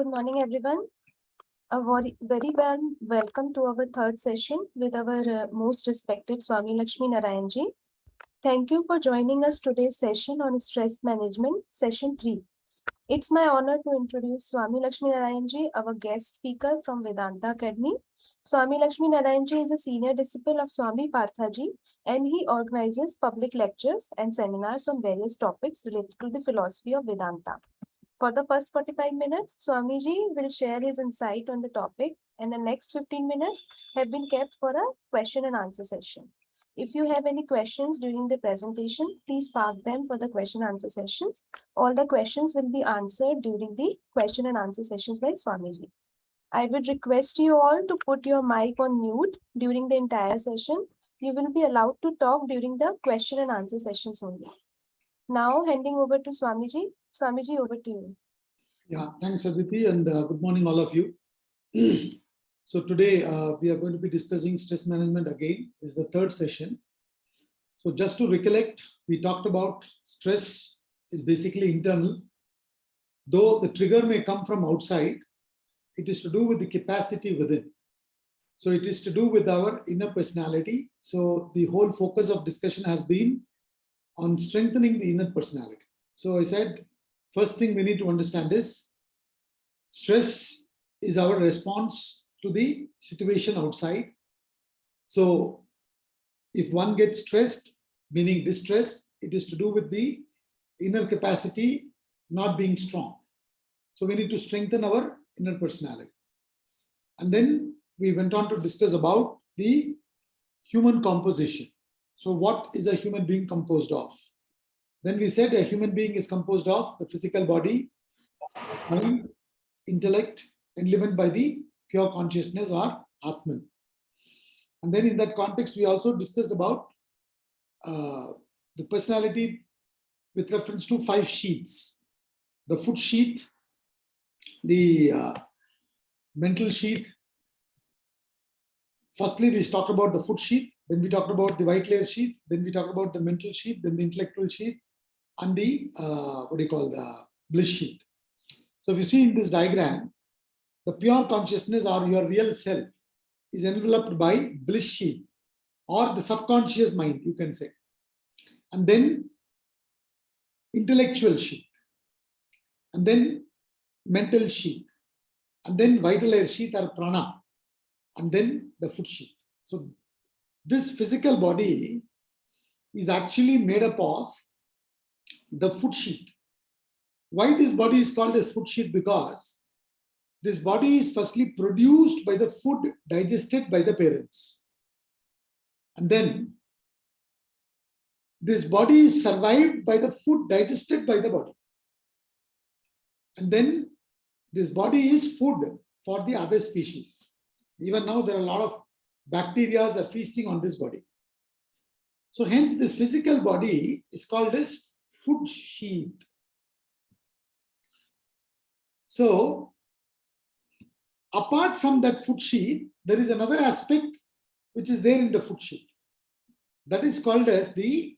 Good morning, everyone. A very warm welcome to our third session with our most respected Swami Lakshmi Narayanji. Thank you for joining us today's session on stress management, session 3. It's my honor to introduce Swami Lakshmi Narayanji, our guest speaker from Vedanta Academy. Swami Lakshmi Narayanji is a senior disciple of Swami Part3 and he organizes public lectures and seminars on various topics related to the philosophy of Vedanta. For the first 45 minutes, Swamiji will share his insight on the topic, and the next 15 minutes have been kept for a question and answer session. If you have any questions during the presentation, please park them for the question and answer sessions. All the questions will be answered during the question and answer sessions by Swamiji. I would request you all to put your mic on mute during the entire session. You will be allowed to talk during the question and answer sessions only. Now, handing over to Swamiji. Swamiji, over to you. Yeah, thanks, Aditi, and good morning, all of you. So today we are going to be discussing stress management again. This is the third session. So just to recollect, we talked about stress is basically internal. Though the trigger may come from outside, it is to do with the capacity within. So it is to do with our inner personality. So the whole focus of discussion has been on strengthening the inner personality. So I said, first thing we need to understand is stress is our response to the situation outside. So if one gets stressed, meaning distressed, it is to do with the inner capacity not being strong. So we need to strengthen our inner personality. And then we went on to discuss about the human composition. So what is a human being composed of? Then we said a human being is composed of the physical body, mind, intellect, and lived by the pure consciousness or Atman. And then in that context, we also discussed about the personality with reference to 5 sheaths. The foot sheath, the mental sheath. Firstly, we talked about the foot sheath, then we talked about the white layer sheath, then we talked about the mental sheath, then the intellectual sheath, and the the bliss sheath. So if you see in this diagram, the pure consciousness or your real self is enveloped by bliss sheath or the subconscious mind, you can say. And then intellectual sheath, and then mental sheath, and then vital air sheath or prana, and then the foot sheath. So this physical body is actually made up of the foot sheath. Why this body is called as foot sheath? Because this body is firstly produced by the food digested by the parents. And then this body is survived by the food digested by the body. And then this body is food for the other species. Even now there are a lot of bacteria are feasting on this body. So hence this physical body is called as food sheath. So apart from that food sheath, there is another aspect which is there in the food sheath. That is called as the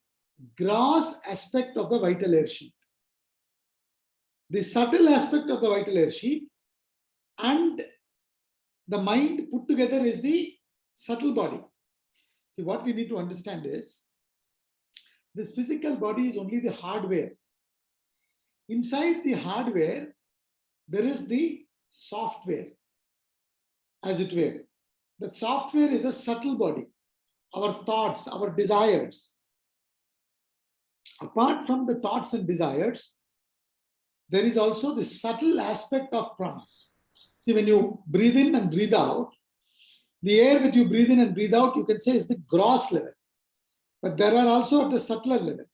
gross aspect of the vital air sheath. The subtle aspect of the vital air sheath and the mind put together is the subtle body. See, what we need to understand is this physical body is only the hardware. Inside the hardware, there is the software, as it were. That software is the subtle body, our thoughts, our desires. Apart from the thoughts and desires, there is also the subtle aspect of pranas. See, when you breathe in and breathe out, the air that you breathe in and breathe out, you can say is the gross level. But there are also at the subtler level.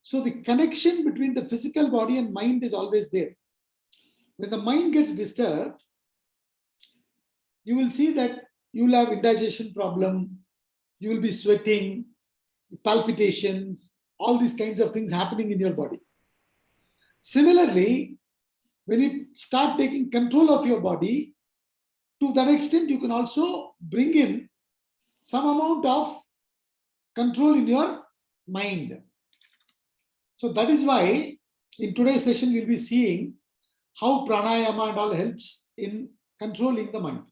So the connection between the physical body and mind is always there. When the mind gets disturbed, you will see that you will have indigestion problem, you will be sweating, palpitations, all these kinds of things happening in your body. Similarly, when you start taking control of your body, to that extent, you can also bring in some amount of control in your mind. So that is why in today's session, we'll be seeing how pranayama and all helps in controlling the mind.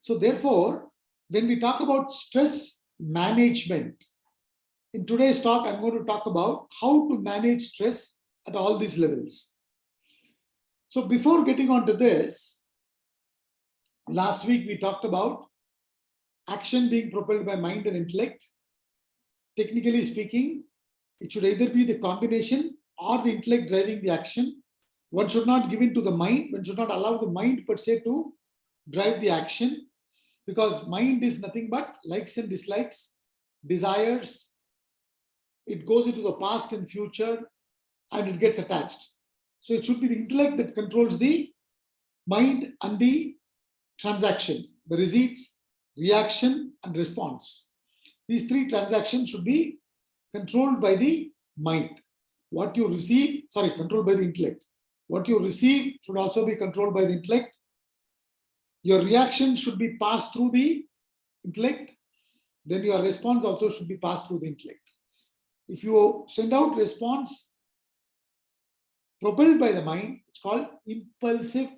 So therefore, when we talk about stress management, in today's talk, I'm going to talk about how to manage stress at all these levels. So before getting on to this, last week we talked about action being propelled by mind and intellect. Technically speaking, it should either be the combination or the intellect driving the action. One should not give in to the mind. One should not allow the mind per se to drive the action, because mind is nothing but likes and dislikes, desires. It goes into the past and future and it gets attached. So it should be the intellect that controls the mind and the transactions, the receipts, reaction, and response. These three transactions should be controlled by the mind. What you receive, controlled by the intellect. What you receive should also be controlled by the intellect. Your reaction should be passed through the intellect. Then your response also should be passed through the intellect. If you send out response propelled by the mind, it's called impulsive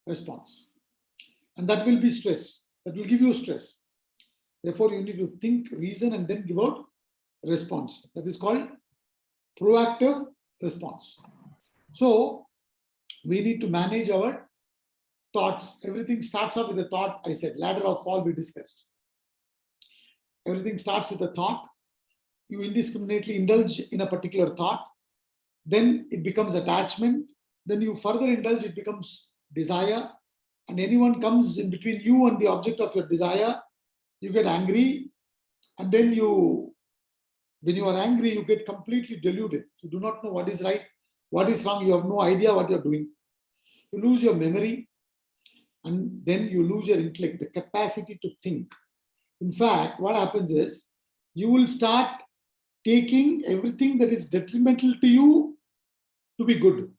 response. And that will be stress. That will give you stress. Therefore, you need to think, reason, and then give out response. That is called proactive response. So, we need to manage our thoughts. Everything starts off with a thought. I said, ladder of fall we discussed. Everything starts with a thought. You indiscriminately indulge in a particular thought. Then it becomes attachment. Then you further indulge, it becomes desire. And anyone comes in between you and the object of your desire, you get angry. And then when you are angry, you get completely deluded. You do not know what is right, what is wrong. You have no idea what you're doing. You lose your memory. And then you lose your intellect, the capacity to think. In fact, what happens is you will start taking everything that is detrimental to you to be good.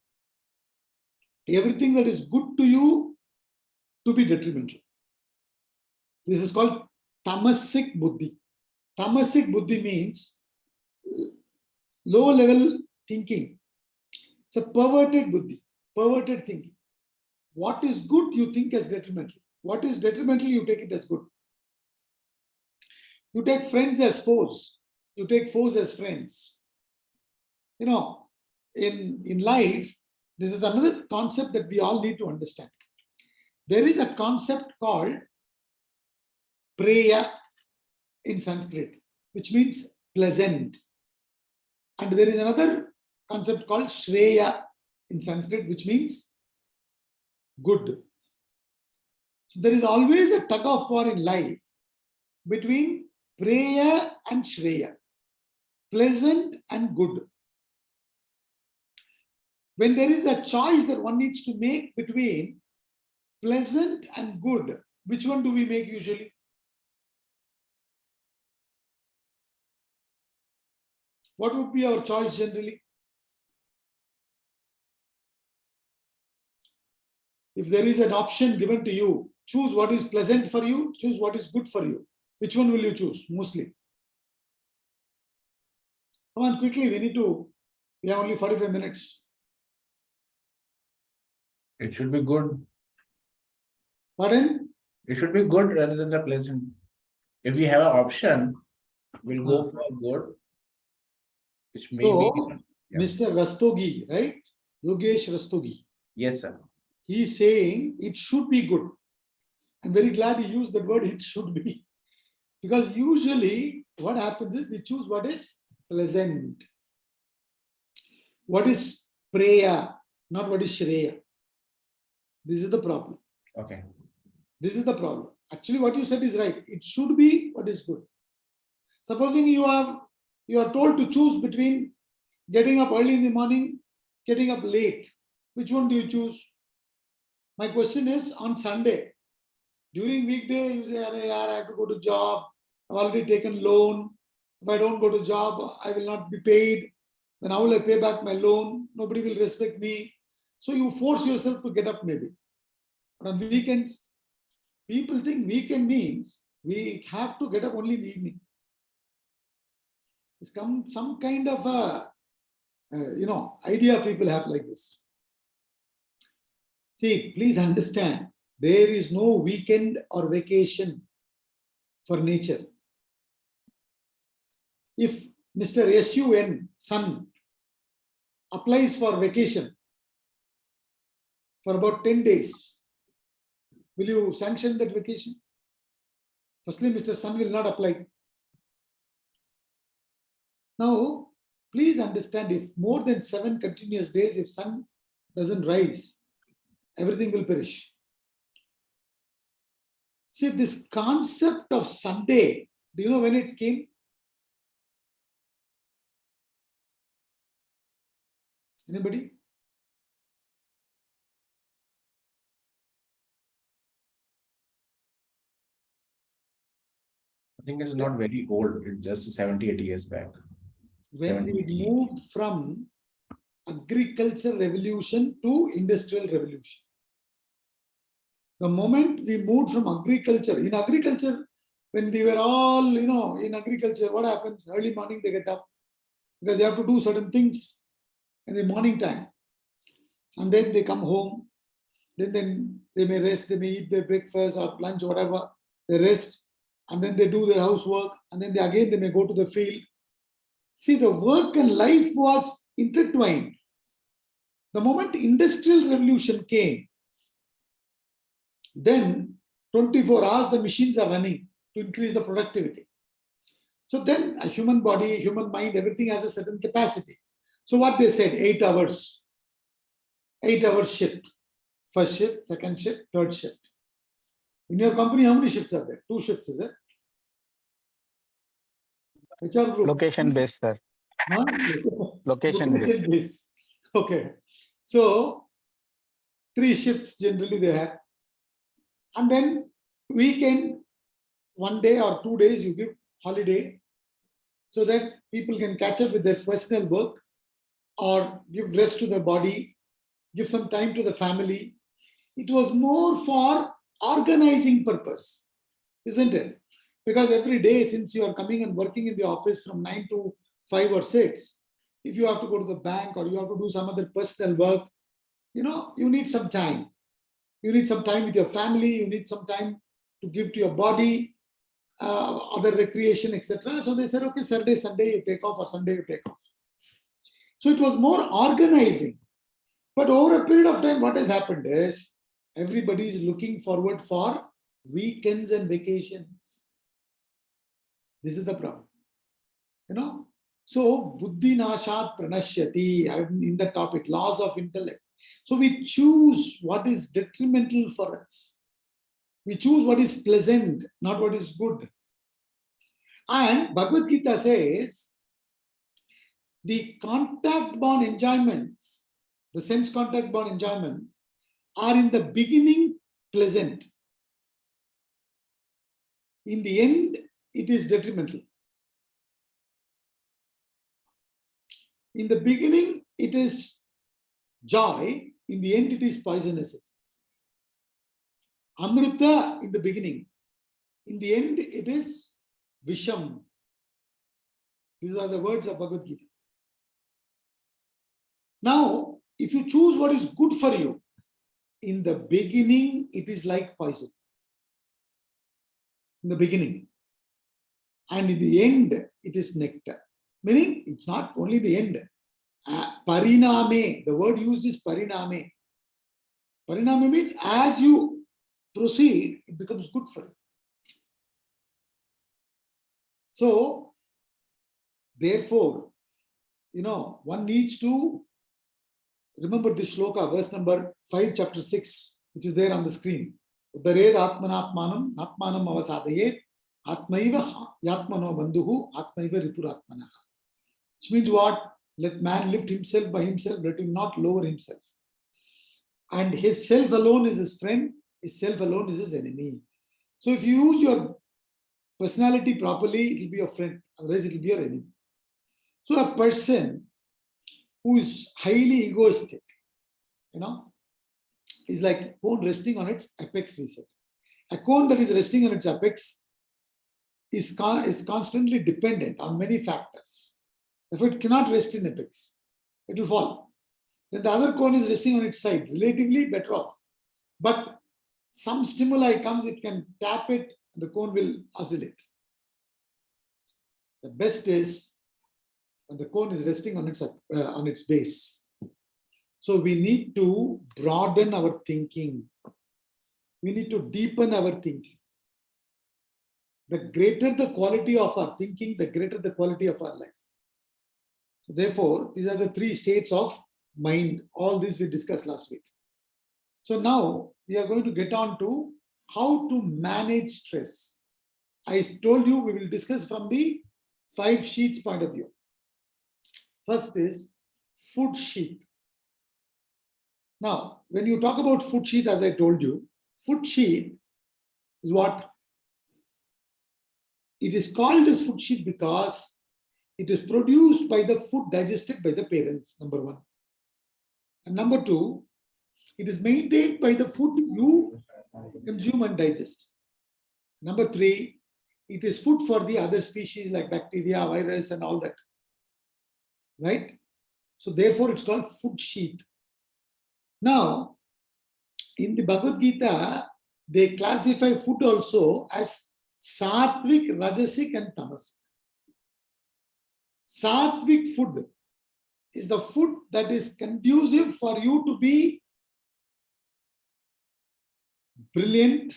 Everything that is good to you to be detrimental. This is called tamasic buddhi. Tamasic buddhi means low level thinking. It's a perverted buddhi, perverted thinking. What is good you think as detrimental. What is detrimental you take it as good. You take friends as foes. You take foes as friends. You know, in life, this is another concept that we all need to understand. There is a concept called preya in Sanskrit, which means pleasant. And there is another concept called shreya in Sanskrit, which means good. So there is always a tug of war in life between preya and shreya, pleasant and good. When there is a choice that one needs to make between pleasant and good, which one do we make usually? What would be our choice generally? If there is an option given to you, choose what is pleasant for you, choose what is good for you. Which one will you choose mostly? Come on, quickly, we have only 45 minutes. It should be good. Pardon? It should be good rather than the pleasant. If we have an option, we'll go for good, which may be. So, Yeah. Mr. Rastogi, right? Yogesh Rastogi. Yes, sir. He is saying it should be good. I'm very glad he used that word, it should be. Because usually what happens is we choose what is pleasant. What is preya, not what is shreya. This is the problem. Okay. This is the problem. Actually, what you said is right. It should be what is good. Supposing you are told to choose between getting up early in the morning, getting up late. Which one do you choose? My question is, on Sunday, during weekday, you say, I have to go to job. I've already taken loan. If I don't go to job, I will not be paid. Then how will I pay back my loan? Nobody will respect me. So you force yourself to get up maybe. But on weekends, people think weekend means we have to get up only in the evening. It's some kind of a idea people have like this. See, please understand, there is no weekend or vacation for nature. If Mr. Sun applies for vacation for about 10 days, will you sanction that vacation? Firstly, Mr. Sun will not apply. Now, please understand, if more than 7 continuous days, if sun doesn't rise, everything will perish. See, this concept of Sunday, do you know when it came? Anybody? I think it's not very old. It's just 70, 80 years back. When we 70. moved from agricultural revolution to industrial revolution. The moment we moved from agriculture, in agriculture, when we were all, in agriculture, what happens? Early morning they get up because they have to do certain things in the morning time. And then they come home. Then they may rest, they may eat their breakfast or lunch, whatever. They rest. And then they do their housework. And then they may go to the field. See, the work and life was intertwined. The moment industrial revolution came, then 24 hours the machines are running to increase the productivity. So then a human body, human mind, everything has a certain capacity. So what they said, 8 hours. 8 hours shift. First shift, second shift, third shift. In your company, how many shifts are there? 2 shifts, is it? HR group. Location based, sir. Huh? Location based. based. Okay. So 3 shifts generally they have. And then weekend, 1 day or 2 days you give holiday so that people can catch up with their personal work or give rest to their body, give some time to the family. It was more for organizing purpose, isn't it? Because every day, since you are coming and working in the office from 9 to 5 or 6, if you have to go to the bank or you have to do some other personal work, you need some time. You need some time with your family. You need some time to give to your body, other recreation, etc. So they said, okay, Saturday, Sunday you take off, or Sunday you take off. So it was more organizing. But over a period of time, what has happened is everybody is looking forward for weekends and vacations. This is the problem. So buddhi nashat pranashyati, in the topic, laws of intellect. So we choose what is detrimental for us. We choose what is pleasant, not what is good. And Bhagavad Gita says, the contact-born enjoyments, the sense contact-born enjoyments, are in the beginning pleasant. In the end, it is detrimental. In the beginning, it is joy. In the end, it is poisonous. Amrita in the beginning. In the end, it is Visham. These are the words of Bhagavad Gita. Now, if you choose what is good for you, in the beginning, it is like poison. In the beginning. And in the end, it is nectar. Meaning, it's not only the end. Pariname, the word used is pariname. Pariname means as you proceed, it becomes good for you. So, therefore, one needs to remember this shloka, verse number 5, chapter 6, which is there on the screen. Udared atmanatmanam, atmanam avasadayet, atmaiva yatmano bandhuhu, atmaiva ripuratmanaha. Which means what? Let man lift himself by himself, let him not lower himself. And his self alone is his friend, his self alone is his enemy. So if you use your personality properly, it will be your friend, otherwise it will be your enemy. So a person who is highly egoistic, is like a cone resting on its apex, we said. A cone that is resting on its apex is constantly dependent on many factors. If it cannot rest in apex, it will fall. Then the other cone is resting on its side, relatively better off. But some stimuli comes, it can tap it, the cone will oscillate. The best is when the cone is resting on its base. So we need to broaden our thinking. We need to deepen our thinking. The greater the quality of our thinking, the greater the quality of our life. So therefore, these are the 3 states of mind. All this we discussed last week. So now we are going to get on to how to manage stress. I told you we will discuss from the 5 sheets point of view. First is food sheet. Now, when you talk about food sheet, as I told you, food sheet is what? It is called as food sheet because it is produced by the food digested by the parents, number 1. And number 2, it is maintained by the food you consume and digest. Number 3, it is food for the other species like bacteria, virus, and all that. Right? So therefore, it's called food sheet. Now, in the Bhagavad Gita, they classify food also as Sattvic, Rajasic, and Tamasic. Sattvic food is the food that is conducive for you to be brilliant,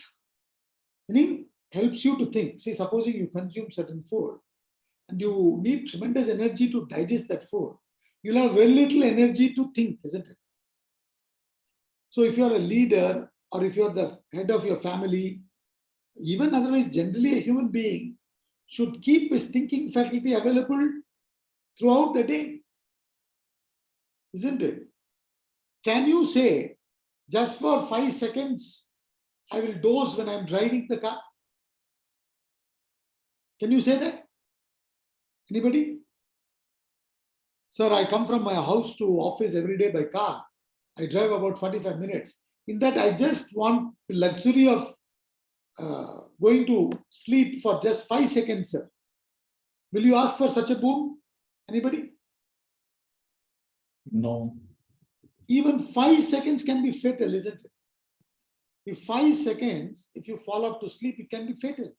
meaning helps you to think. See, supposing you consume certain food and you need tremendous energy to digest that food, you'll have very little energy to think, isn't it? So if you're a leader or if you're the head of your family, even otherwise, generally a human being should keep his thinking faculty available throughout the day, isn't it? Can you say, just for 5 seconds, I will doze when I'm driving the car? Can you say that? Anybody? Sir, I come from my house to office every day by car. I drive about 45 minutes. In that, I just want the luxury of going to sleep for just 5 seconds, sir. Will you ask for such a boon? Anybody? No. Even 5 seconds can be fatal, isn't it? If 5 seconds, if you fall off to sleep, it can be fatal.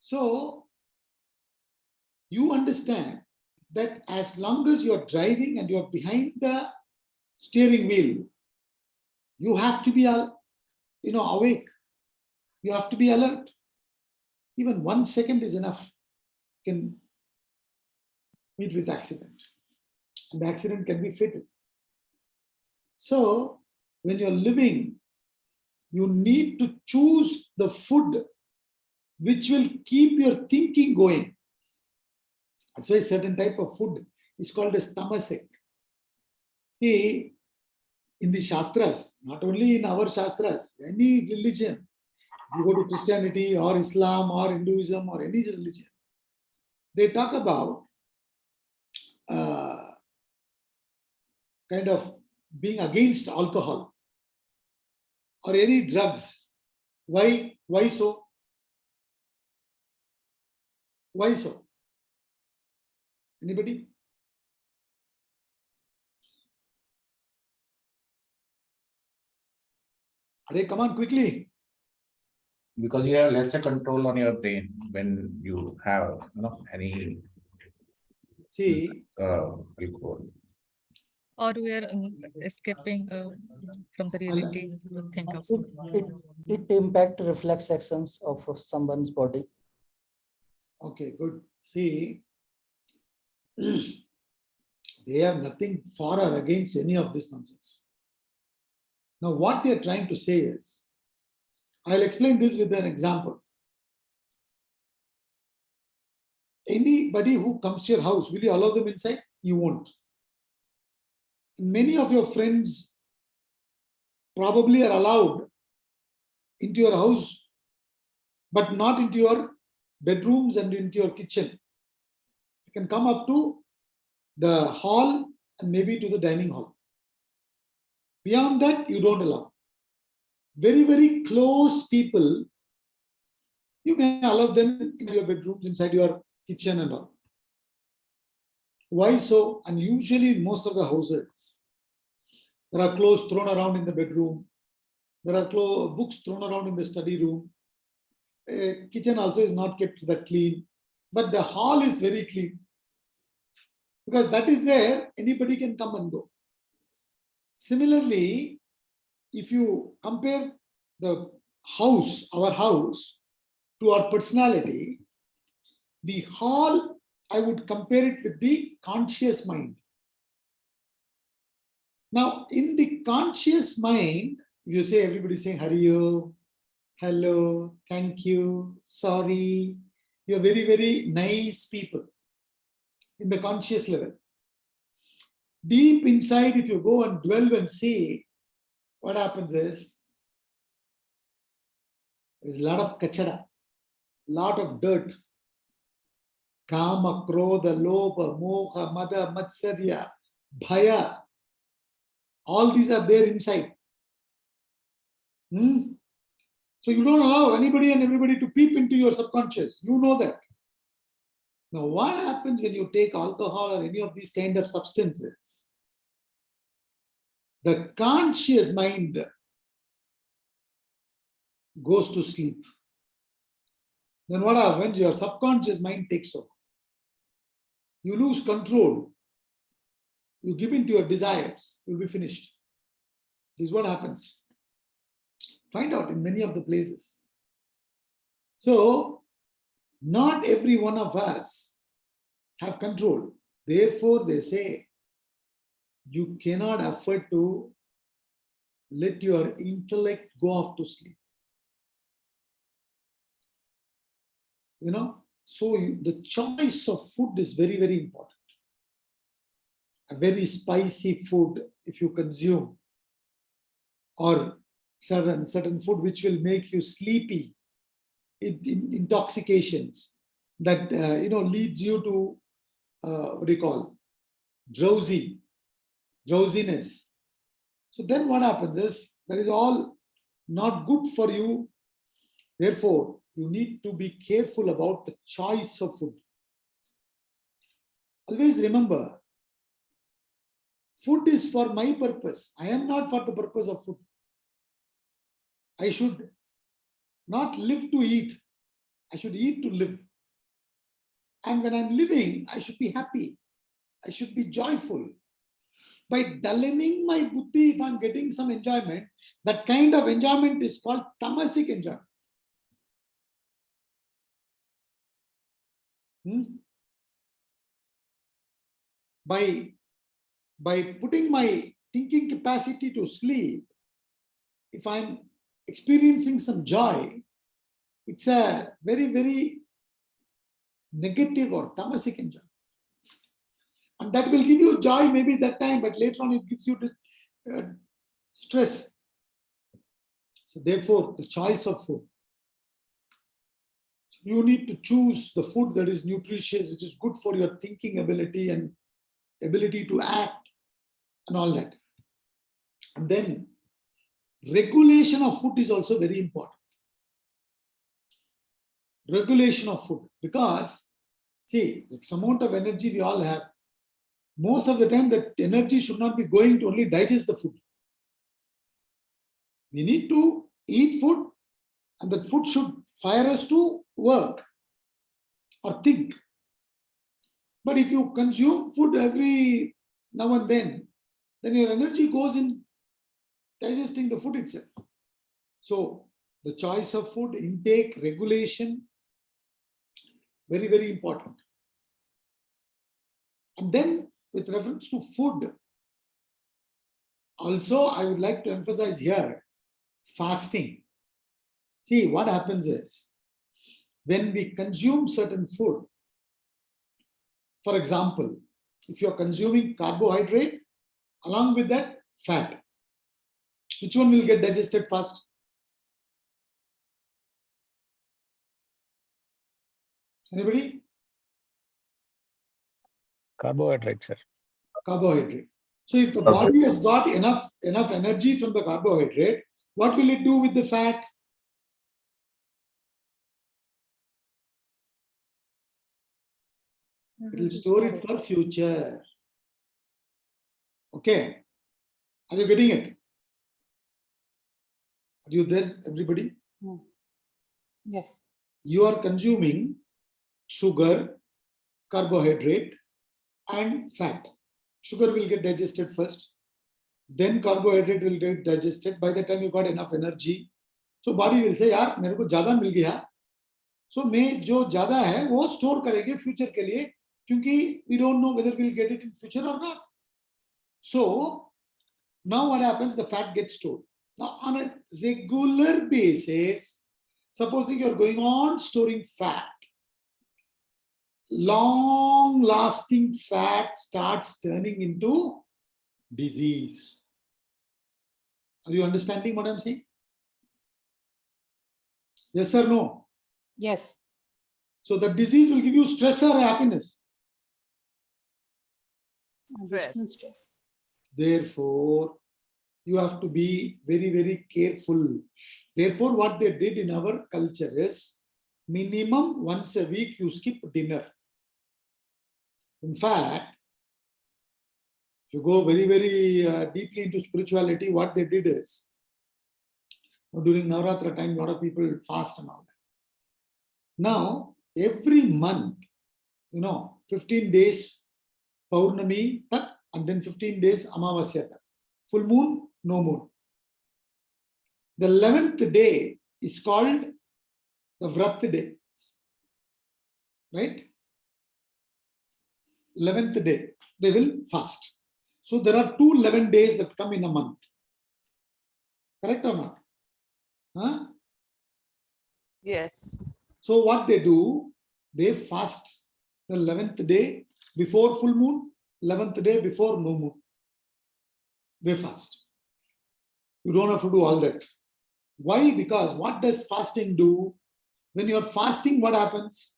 So, you understand that as long as you're driving and you're behind the steering wheel, you have to be awake. You have to be alert. Even 1 second is enough. You can meet with accident. And the accident can be fatal. So, when you're living, you need to choose the food which will keep your thinking going. That's why certain type of food is called as tamasic. See, in the Shastras, not only in our Shastras, any religion, you go to Christianity or Islam or Hinduism or any religion, they talk about kind of being against alcohol or any drugs. Why so? Why so? Anybody? Are come on quickly. Because you have lesser control on your brain when you have any See, alcohol. Or we are escaping from the reality to think of something. It impact reflex actions of someone's body. okay, good. See, they have nothing for or against any of this nonsense. Now, what they are trying to say is, I'll explain this with an example. Anybody who comes to your house, will you allow them inside? You won't. Many of your friends probably are allowed into your house, but not into your bedrooms and into your kitchen. You can come up to the hall and maybe to the dining hall. Beyond that, you don't allow. Very, very close people, you may allow them in your bedrooms, inside your kitchen and all. Why so? And usually in most of the houses, There are clothes thrown around in the bedroom. There are books thrown around in the study room. Kitchen also is not kept that clean. But the hall is very clean. Because that is where anybody can come and go. Similarly, if you compare the house, our house, to our personality, the hall, I would compare it with the conscious mind. Now, in the conscious mind, you say everybody saying Hariyo, hello, thank you, sorry. You're very, very nice people in the conscious level. Deep inside, if you go and dwell and see, what happens is there's a lot of kachara, lot of dirt. Kama, krodha, lobha, moha, mada, matsarya, bhaya. All these are there inside. So you don't allow anybody and everybody to peep into your subconscious. You know that. Now, what happens when you take alcohol or any of these kind of substances? The conscious mind goes to sleep. Then what happens? Your subconscious mind takes over. You lose control. You give in to your desires. You'll be finished. This is what happens. Find out in many of the places. So, not every one of us have control. Therefore, they say, you cannot afford to let your intellect go off to sleep. So the choice of food is very, very important. A very spicy food, if you consume, or certain food which will make you sleepy, intoxications that leads you to what do you call drowsiness. So then what happens is that is all not good for you. Therefore, you need to be careful about the choice of food. Always remember, food is for my purpose. I am not for the purpose of food. I should not live to eat. I should eat to live. And when I'm living, I should be happy. I should be joyful. By dulling my buddhi, if I'm getting some enjoyment, that kind of enjoyment is called tamasic enjoyment. By putting my thinking capacity to sleep, if I'm experiencing some joy, it's a very, very negative or tamasic enjoyment. And that will give you joy maybe that time, but later on it gives you stress. So therefore, the choice of food. So you need to choose the food that is nutritious, which is good for your thinking ability and ability to act and all that. And then regulation of food is also very important. Regulation of food, because see, X amount of energy we all have. Most of the time, that energy should not be going to only digest the food. We need to eat food, and that food should fire us to work or think. But if you consume food every now and then your energy goes in digesting the food itself. So the choice of food, intake, regulation, very, very important. And then with reference to food, also I would like to emphasize here, fasting. See, what happens is, when we consume certain food, for example, if you're consuming carbohydrate, along with that, fat, which one will get digested first? Anybody? Carbohydrate, sir. Carbohydrate. So if the body has got enough energy from the carbohydrate, what will it do with the fat? It will store it for future. Okay. Are you getting it? Are you there, everybody? Yes. You are consuming sugar, carbohydrate, and fat. Sugar will get digested first. Then carbohydrate will get digested. By the time you got enough energy, so body will say, यार मेरे को ज़्यादा मिल गया. So मैं जो ज़्यादा है वो store करेंगे future के लिए, क्योंकि we don't know whether we'll get it in future or not. So now what happens? The fat gets stored. Now on a regular basis, supposing you're going on storing fat, long-lasting fat starts turning into disease. Are you understanding what I'm saying? Yes or no? Yes. So the disease will give you stress or happiness. Additional stress. Therefore, you have to be very, very careful. Therefore, what they did in our culture is minimum once a week you skip dinner. In fact, if you go very, very deeply into spirituality, what they did is during Navratra time, a lot of people fast and all that. Now, every month, 15 days Paurnami tak, and then 15 days Amavasya tak. Full moon, no moon. The 11th day is called the Vrat day. Right? 11th day, they will fast. So there are 11 days that come in a month. Correct or not? Huh? Yes. So what they do, they fast the 11th day before full moon, 11th day before no moon. They fast. You don't have to do all that. Why? Because what does fasting do? When you're fasting, what happens?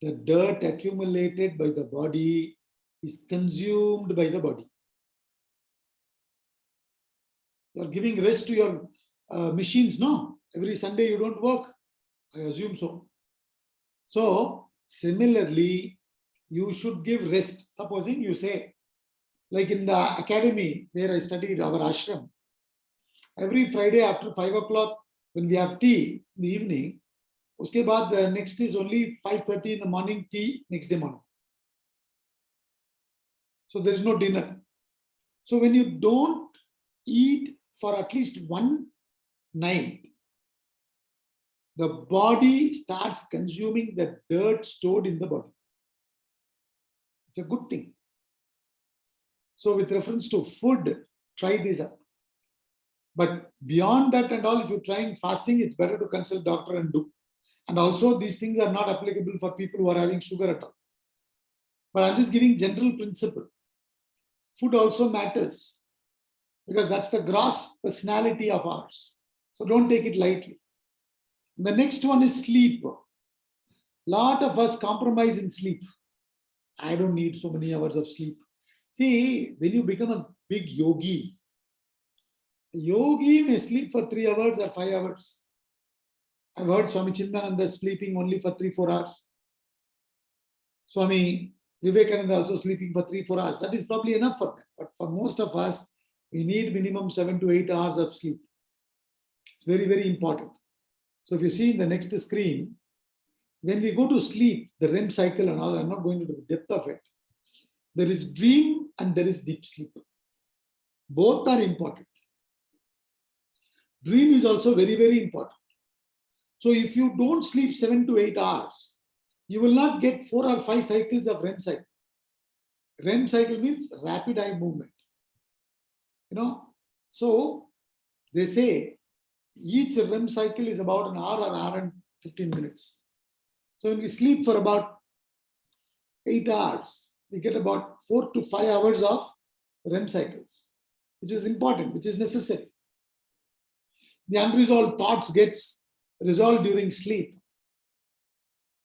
The dirt accumulated by the body is consumed by the body. You're giving rest to your machines, no? Every Sunday you don't work. I assume so. So, similarly, you should give rest. Supposing you say, like in the academy where I studied our ashram, every Friday after 5 o'clock, when we have tea in the evening, uske baad the next is only 5:30 in the morning tea, next day morning. So there is no dinner. So when you don't eat for at least one night, the body starts consuming the dirt stored in the body. It's a good thing. So with reference to food, try this up. But beyond that and all, if you're trying fasting, it's better to consult doctor and do. And also these things are not applicable for people who are having sugar at all. But I'm just giving general principle. Food also matters because that's the gross personality of ours. So don't take it lightly. The next one is sleep. Lot of us compromise in sleep. I don't need so many hours of sleep. See, when you become a big yogi may sleep for 3 hours or 5 hours. I've heard Swami Chinmananda sleeping only for 3-4 hours. Swami Vivekananda also sleeping for 3-4 hours. That is probably enough for them. But for most of us, we need minimum 7 to 8 hours of sleep. It's very, very important. So if you see in the next screen, when we go to sleep, the REM cycle and all, I'm not going into the depth of it. There is dream and there is deep sleep. Both are important. Dream is also very, very important. So if you don't sleep 7 to 8 hours, you will not get 4 or 5 cycles of REM cycle. REM cycle means rapid eye movement. So they say each REM cycle is about an hour or hour and 15 minutes. So when we sleep for about 8 hours, we get about 4 to 5 hours of REM cycles, which is important, which is necessary. The unresolved thoughts gets resolved during sleep,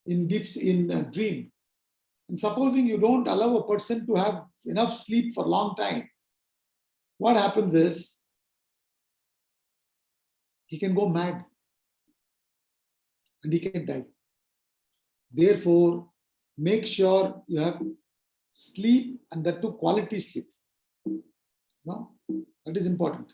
in dream. And supposing you don't allow a person to have enough sleep for a long time, what happens is he can go mad and he can die. Therefore, make sure you have sleep, and that too quality sleep. No, that is important.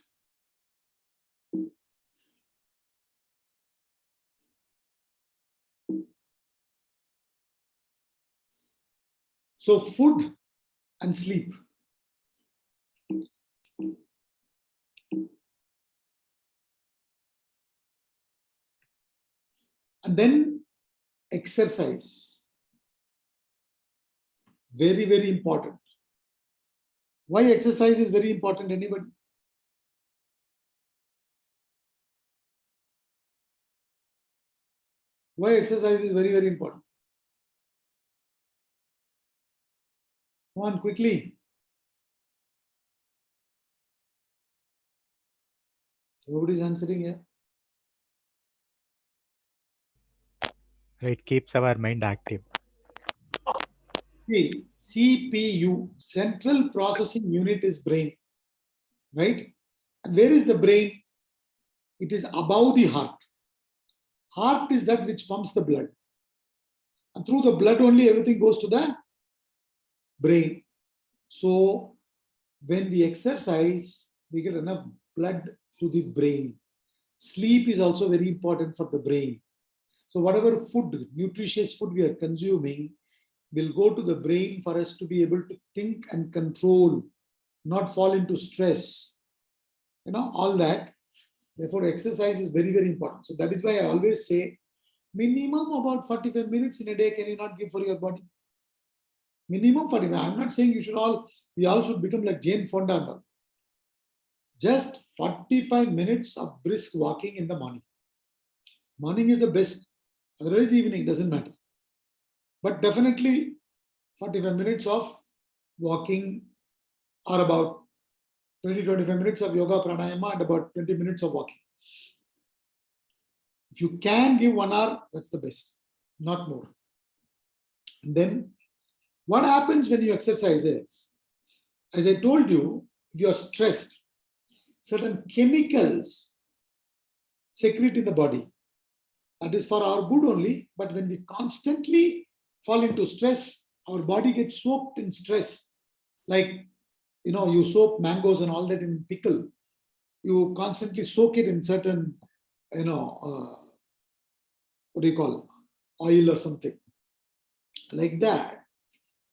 So food and sleep. And then exercise. Very, very important. Why exercise is very important? Anybody? Why exercise is very, very important? Come on, quickly. Nobody is answering here. It keeps our mind active. See, CPU, Central Processing Unit, is brain, right? And where is the brain? It is above the heart. Heart is that which pumps the blood. And through the blood only everything goes to the brain. So when we exercise, we get enough blood to the brain. Sleep is also very important for the brain. So whatever food, nutritious food we are consuming will go to the brain for us to be able to think and control, not fall into stress. All that. Therefore, exercise is very, very important. So that is why I always say minimum about 45 minutes in a day can you not give for your body? Minimum 45. I'm not saying we all should become like Jane Fonda. No. Just 45 minutes of brisk walking in the morning. Morning is the best. Otherwise, evening doesn't matter. But definitely 45 minutes of walking, or about 20-25 minutes of yoga pranayama and about 20 minutes of walking. If you can give 1 hour, that's the best, not more. And then what happens when you exercise is, as I told you, if you are stressed, certain chemicals secrete in the body. That is for our good only, but when we constantly fall into stress, our body gets soaked in stress. Like, you soak mangoes and all that in pickle. You constantly soak it in certain, what do you call, oil or something. Like that,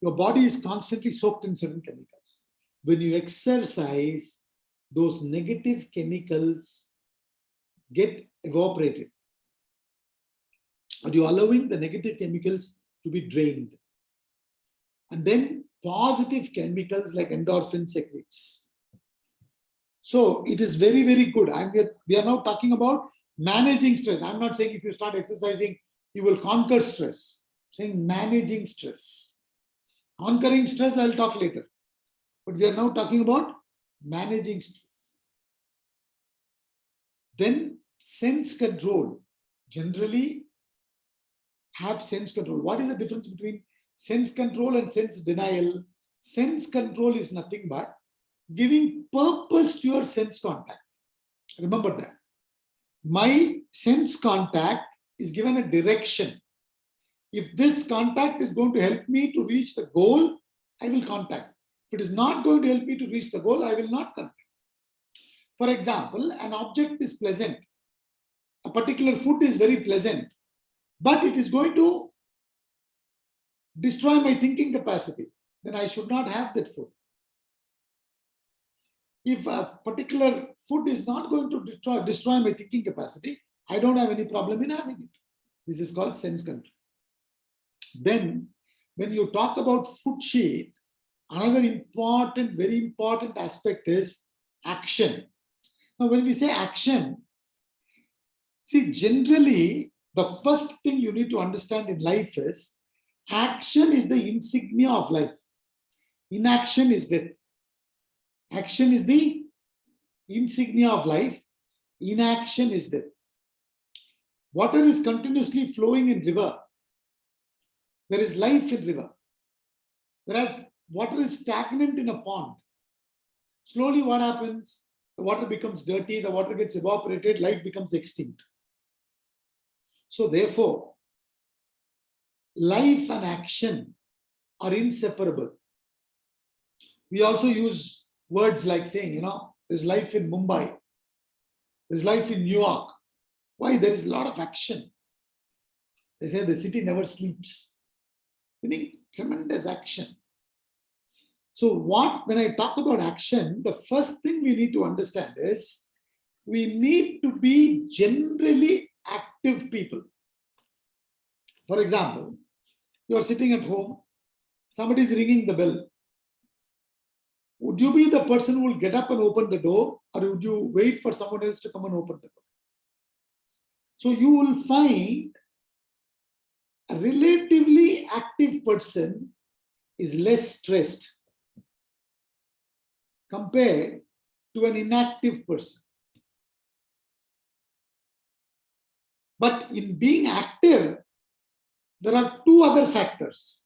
your body is constantly soaked in certain chemicals. When you exercise, those negative chemicals get evaporated. Are you allowing the negative chemicals to be drained? And then positive chemicals like endorphin secretes. So it is very, very good. We are now talking about managing stress. I'm not saying if you start exercising, you will conquer stress. I'm saying managing stress. Conquering stress, I'll talk later. But we are now talking about managing stress. Then sense control. Generally have sense control. What is the difference between sense control and sense denial? Sense control is nothing but giving purpose to your sense contact. Remember that. My sense contact is given a direction. If this contact is going to help me to reach the goal, I will contact. If it is not going to help me to reach the goal, I will not contact. For example, an object is pleasant. A particular food is very pleasant, but it is going to destroy my thinking capacity. Then I should not have that food. If a particular food is not going to destroy my thinking capacity, I don't have any problem in having it. This is called sense control. Then, when you talk about food sheath, another important, very important aspect is action. Now, when we say action, see, generally, the first thing you need to understand in life is action is the insignia of life. Inaction is death. Action is the insignia of life. Inaction is death. Water is continuously flowing in river. There is life in river. Whereas water is stagnant in a pond. Slowly what happens? The water becomes dirty, the water gets evaporated, life becomes extinct. So therefore, life and action are inseparable. We also use words like saying, there's life in Mumbai, there's life in New York. Why? There is a lot of action. They say the city never sleeps. Meaning tremendous action. So when I talk about action, the first thing we need to understand is we need to be generally active people. For example, you're sitting at home, somebody is ringing the bell. Would you be the person who will get up and open the door, or would you wait for someone else to come and open the door? So you will find a relatively active person is less stressed compared to an inactive person. But in being active, there are two other factors.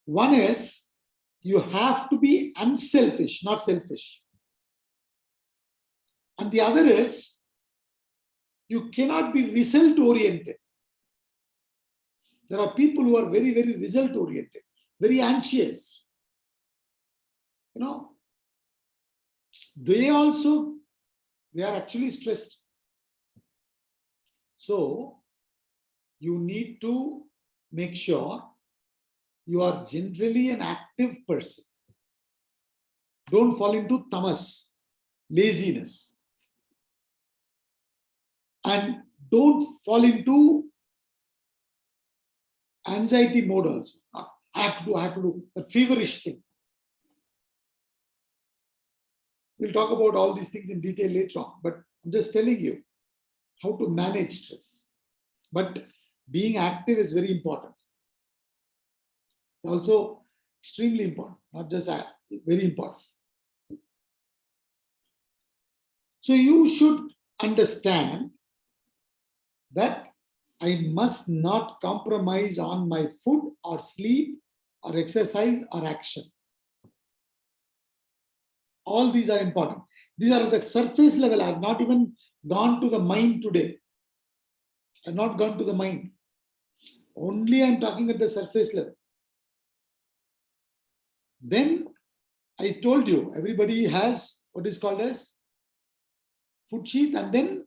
One is you have to be unselfish, not selfish. And the other is you cannot be result oriented. There are people who are very, very result oriented, very anxious. They are actually stressed. So you need to make sure you are generally an active person. Don't fall into tamas, laziness. And don't fall into anxiety mode also. I have to do, a feverish thing. We'll talk about all these things in detail later on, but I'm just telling you how to manage stress. But being active is very important. It's also extremely important, not just very important. So you should understand that I must not compromise on my food or sleep or exercise or action. All these are important. These are at the surface level. I have not even gone to the mind today. I have not gone to the mind. Only I am talking at the surface level. Then I told you, everybody has what is called as food sheath and then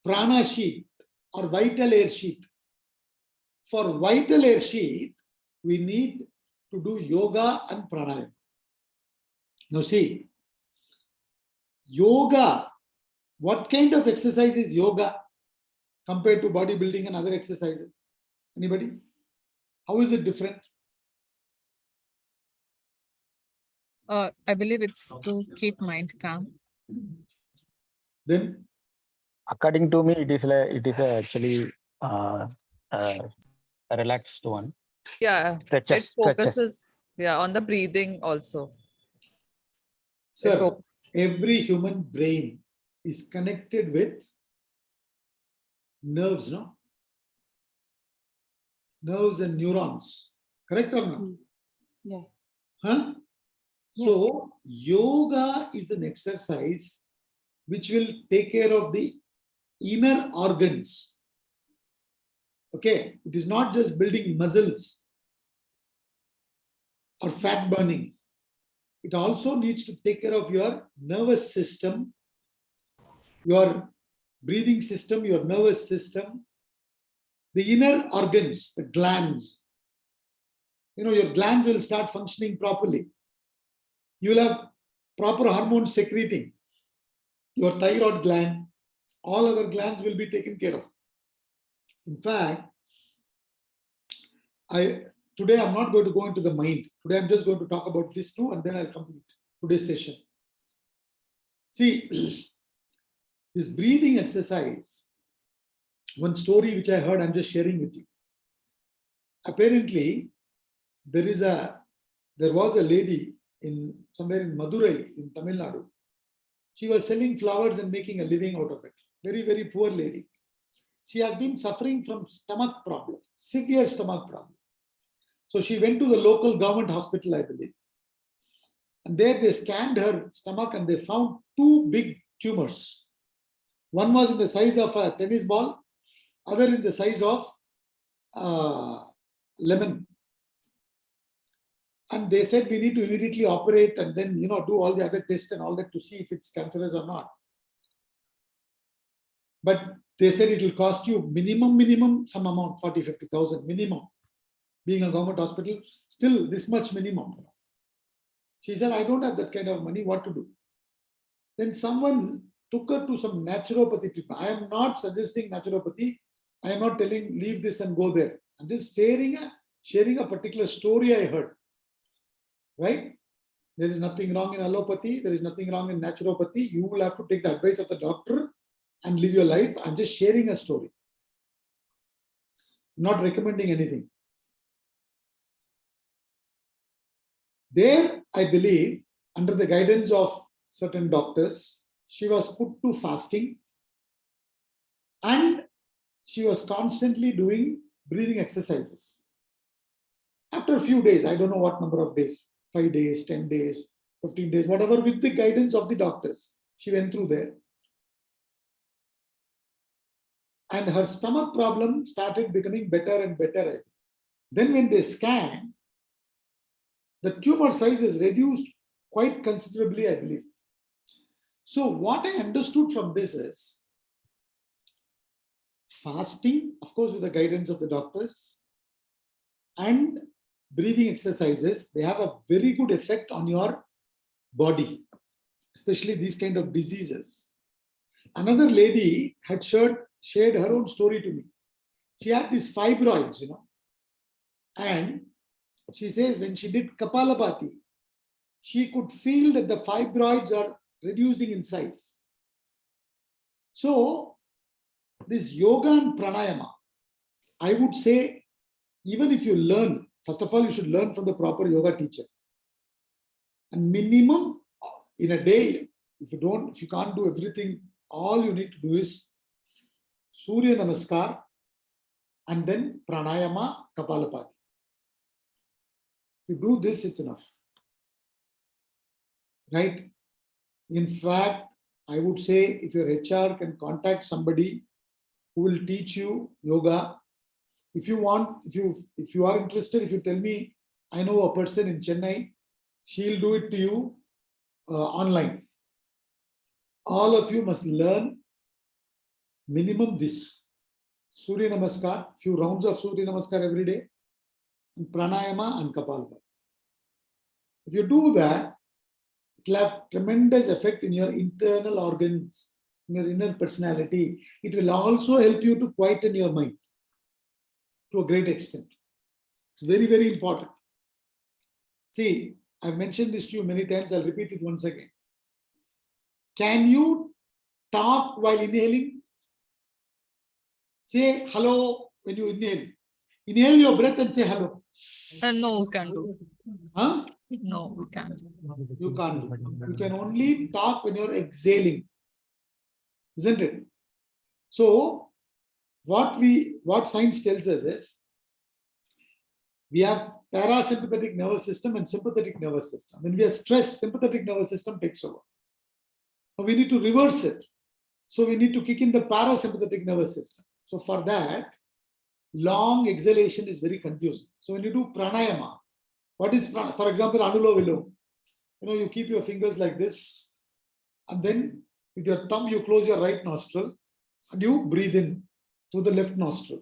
prana sheath or vital air sheath. For vital air sheath, we need to do yoga and pranayama. Now see, yoga, what kind of exercise is yoga compared to bodybuilding and other exercises? Anybody? How is it different? I believe it's to keep mind calm. Then According to me, it is actually a relaxed one. Yeah, Stretches, it stretches. focuses on the breathing also. sir, every human brain is connected with nerves, no? Nerves and neurons. Correct or not? Yeah. Huh? So yoga is an exercise which will take care of the inner organs. Okay, it is not just building muscles or fat burning. It also needs to take care of your nervous system, your breathing system, your nervous system, the inner organs, the glands. Your glands will start functioning properly. You will have proper hormones secreting. Your thyroid gland, all other glands will be taken care of. In fact, today I'm not going to go into the mind. Today I'm just going to talk about this too, and then I'll complete today's session. See, this breathing exercise, one story which I heard, I'm just sharing with you. Apparently, there was a lady somewhere in Madurai in Tamil Nadu. She was selling flowers and making a living out of it. Very, very poor lady. She has been suffering from stomach problem, severe stomach problem. So she went to the local government hospital, I believe. And there they scanned her stomach and they found two big tumors. One was in the size of a tennis ball, other in the size of lemon. And they said we need to immediately operate and then, do all the other tests and all that to see if it's cancerous or not. But they said it will cost you minimum some amount, 40, 50,000 minimum. Being a government hospital, still this much minimum. She said, I don't have that kind of money, what to do? Then someone took her to some naturopathy treatment. I am not suggesting naturopathy. I am not telling leave this and go there. I'm just sharing a particular story I heard. Right? There is nothing wrong in allopathy. There is nothing wrong in naturopathy. You will have to take the advice of the doctor and live your life. I'm just sharing a story. Not recommending anything. There, I believe, under the guidance of certain doctors, she was put to fasting and she was constantly doing breathing exercises. After a few days, I don't know what number of days, 5 days, 10 days, 15 days, whatever, with the guidance of the doctors, she went through there. And her stomach problem started becoming better and better. Then when they scanned, the tumor size is reduced quite considerably, I believe. So what I understood from this is fasting, of course, with the guidance of the doctors, and breathing exercises, they have a very good effect on your body, especially these kind of diseases. Another lady had shared her own story to me. She had these fibroids, and she says when she did Kapalabhati, she could feel that the fibroids are reducing in size. So this yoga and pranayama, I would say, even if you learn, first of all, you should learn from the proper yoga teacher. And minimum in a day, if you can't do everything, all you need to do is Surya Namaskar and then pranayama, Kapalabhati. If you do this, it's enough. Right? In fact, I would say if your HR can contact somebody who will teach you yoga, if you are interested, if you tell me, I know a person in Chennai, she'll do it to you online. All of you must learn minimum this. Surya Namaskar, few rounds of Surya Namaskar every day, and pranayama and Kapalabhati. If you do that, it will have tremendous effect in your internal organs, in your inner personality. It will also help you to quieten your mind to a great extent. It's very, very important. See, I've mentioned this to you many times. I'll repeat it once again. Can you talk while inhaling? Say hello when you inhale. Inhale your breath and say hello. No, we can't do. Huh? No, we can't. You can't do. You can only talk when you're exhaling. Isn't it? So, what science tells us is, we have parasympathetic nervous system and sympathetic nervous system. When we are stressed, sympathetic nervous system takes over. Now we need to reverse it. So we need to kick in the parasympathetic nervous system. So for that, long exhalation is very confusing. So when you do pranayama, what is pranayama? For example, Anulo Vilom. You keep your fingers like this, and then with your thumb, you close your right nostril and you breathe in through the left nostril.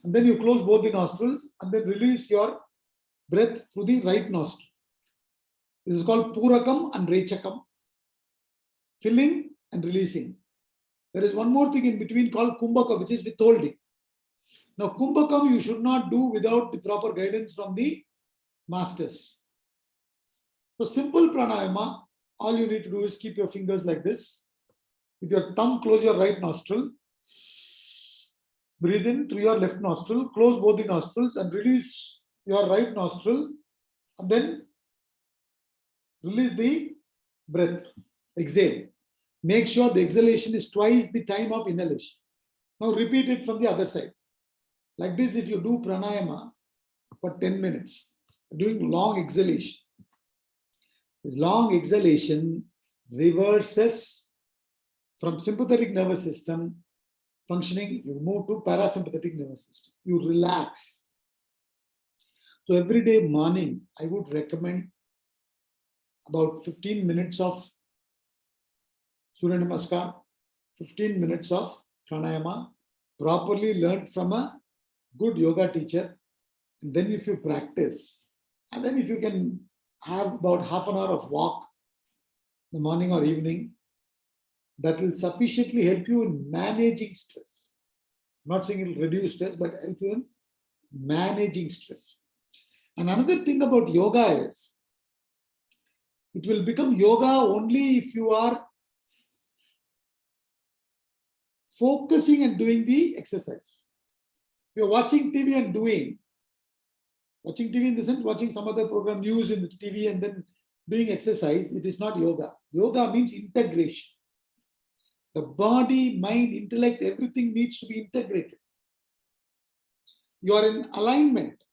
And then you close both the nostrils and then release your breath through the right nostril. This is called Purakam and Rechakam. Filling and releasing. There is one more thing in between called Kumbhaka, which is withholding. Now, Kumbhakam you should not do without the proper guidance from the masters. So, simple pranayama, all you need to do is keep your fingers like this. With your thumb, close your right nostril. Breathe in through your left nostril, close both the nostrils and release your right nostril. And then release the breath. Exhale. Make sure the exhalation is twice the time of inhalation. Now repeat it from the other side. Like this, if you do pranayama for 10 minutes, doing long exhalation. This long exhalation reverses from sympathetic nervous system functioning, you move to parasympathetic nervous system. You relax. So every day morning, I would recommend about 15 minutes of Surya Namaskar, 15 minutes of pranayama, properly learned from a good yoga teacher. And then if you practice, and then if you can have about half an hour of walk in the morning or evening, that will sufficiently help you in managing stress. I'm not saying it will reduce stress, but help you in managing stress. And another thing about yoga is, it will become yoga only if you are focusing and doing the exercise. If you're watching TV and watching TV in the sense, watching some other program, news in the TV and then doing exercise, it is not yoga. Yoga means integration. The body, mind, intellect, everything needs to be integrated. You are in alignment.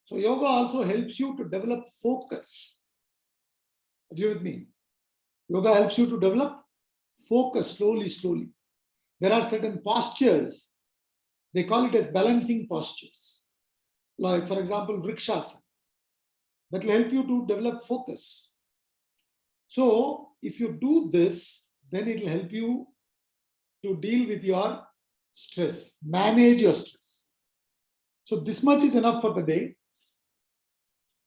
So yoga also helps you to develop focus. Are you with me? Yoga helps you to develop focus slowly, slowly. There are certain postures. They call it as balancing postures. Like, for example, Vrikshasana. That will help you to develop focus. So if you do this, then it will help you to deal with your stress, manage your stress. So this much is enough for the day.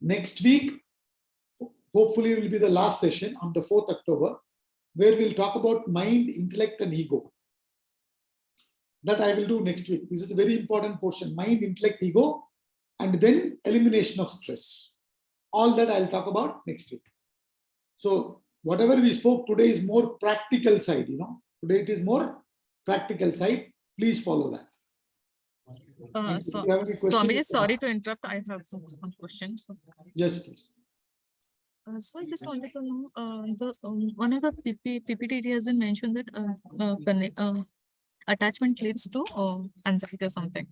Next week, hopefully will be the last session on the 4th October, where we'll talk about mind, intellect and ego. That I will do next week. This is a very important portion, mind, intellect, ego, and then elimination of stress. All that I'll talk about next week. So whatever we spoke today is more practical side, Today it is more practical side. Please follow that. And if you have any questions, Swamiji, sorry to interrupt. I have one question. yes, please. So I just wanted to know, one of the PPT has been mentioned that attachment leads to anxiety or something.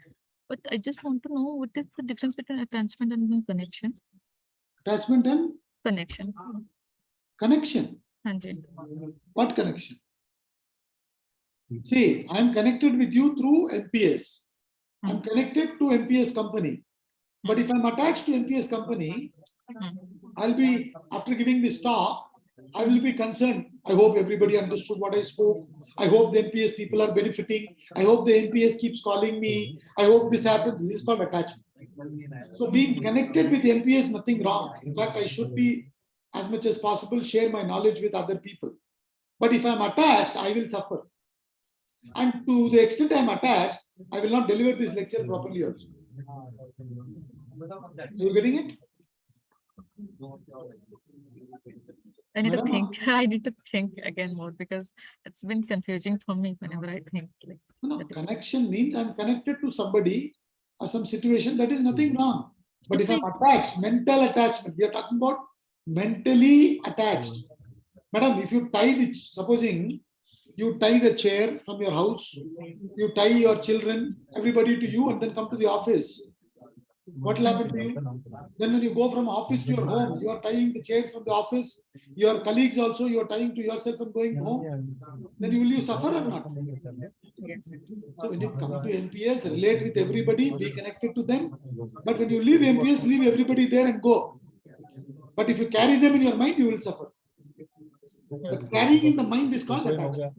But I just want to know what is the difference between attachment and connection? Attachment and Connection. connection. Hanji. What connection? See, I'm connected with you through MPS. I'm connected to MPS company. But if I'm attached to MPS company, I'll be, after giving this talk, I will be concerned. I hope everybody understood what I spoke. I hope the MPS people are benefiting. I hope the MPS keeps calling me. I hope this happens. This is called attachment. So being connected with MPS, nothing wrong. In fact, I should be, as much as possible, share my knowledge with other people. But if I'm attached, I will suffer. And to the extent I'm attached, I will not deliver this lecture properly also. You're getting it? I need to Madam? think. I need to think again more because it's been confusing for me whenever I think. No, connection means I'm connected to somebody or some situation. That is nothing wrong. But if I'm attached, mental attachment, we are talking about mentally attached. Madam, if you tie supposing you tie the chair from your house, you tie your children, everybody to you, and then come to the office. What will happen to you? Then when you go from office to your home, you are tying the chairs from the office, your colleagues also, you are tying to yourself and going home. Then will you suffer or not? Yes. So when you come to MPS, relate with everybody, be connected to them. But when you leave MPS, leave everybody there and go. But if you carry them in your mind, you will suffer. But carrying in the mind is called attachment.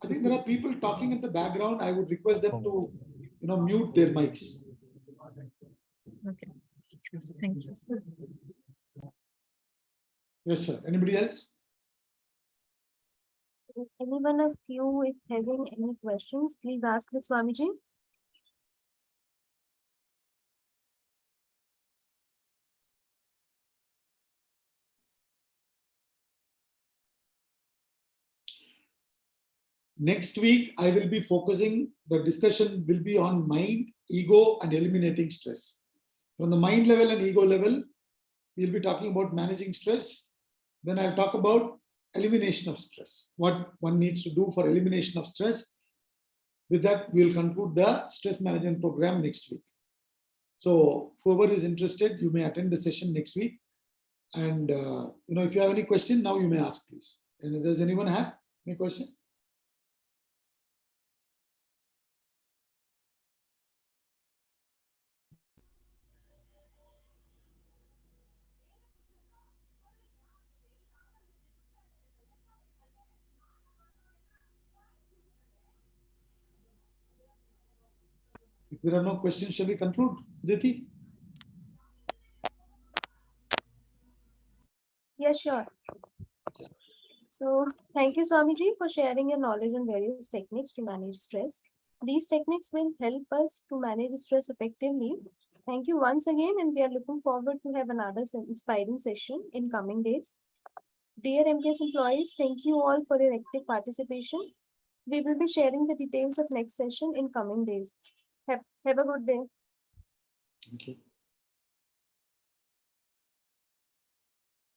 I think there are people talking in the background. I would request them to, mute their mics. Okay. Thank you. Yes, sir. Anybody else? Anyone of you, if having any questions, please ask the Swamiji. Next week, I will be focusing, the discussion will be on mind, ego, and eliminating stress. From the mind level and ego level, we'll be talking about managing stress. Then I'll talk about elimination of stress, what one needs to do for elimination of stress. With that, we'll conclude the stress management program next week. So whoever is interested, you may attend the session next week. And if you have any question, now you may ask, please. And does anyone have any question? If there are no questions, shall we conclude, Aditi? Yeah, sure. So thank you, Swamiji, for sharing your knowledge on various techniques to manage stress. These techniques will help us to manage stress effectively. Thank you once again, and we are looking forward to have another inspiring session in coming days. Dear MPS employees, thank you all for your active participation. We will be sharing the details of next session in coming days. Have a good day. Thank you.